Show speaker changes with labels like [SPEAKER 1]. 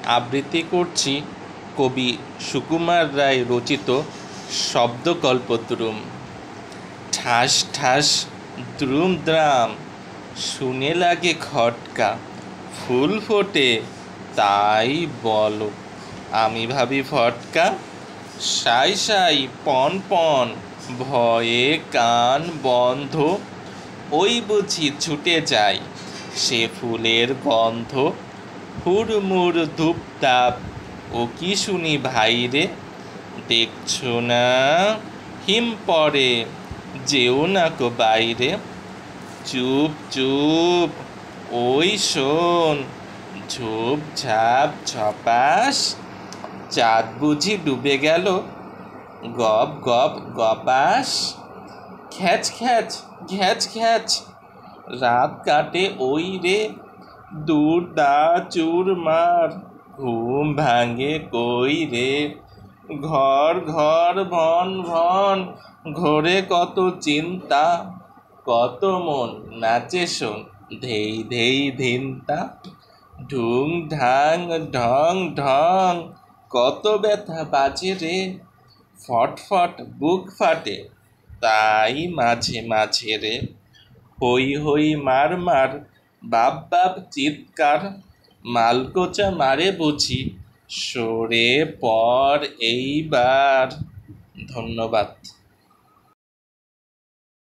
[SPEAKER 1] আবৃত্তি করছি কবি সুকুমার রায় রচিত শব্দকল্পদ্রুম। ঠাস ঠাস দ্রুম দ্রাম, শুনে লাগে খটকা, ফুল ফোটে তাই বলো, আমি ভাবি ফটকা। সাই সাই পন পন, ভয়ে কান বন্ধ, ওই বুঝি ছুটে যায় সে ফুলের গন্ধ। হুড়মুড় ধূপধাপ, ও কি শুনি ভাইরে, দেখছো না হিম পড়ে, যেও না কো বাইরে। চুপ চুপ, ওই শোন, ঝোপ ঝাপ ঝপাস, চাঁদ বুঝি ডুবে গেল, গপ গপ গপাস। খ্যাচ খ্যাচ ঘ্যাচ ঘ্যাচ, রাত কাটে ওই রে, দূর দা চুরমার, ঘুম ভাঙে কই রে। ঘর ঘর ভন ভন, ঘোরে কত চিন্তা, কত মন নাচে শোন, ধেই ধেই ধিনতা। ঢুং ঢাং ঢং ঢং, কত ব্যথা বাজে রে, ফট ফট বুক ফাটে তাই মাঝে মাঝে রে। হই হই মার মার, বাপ বাপ চিৎকার, মালকোচা মারে বুঝি, সরে পড় এইবার। ধন্যবাদ।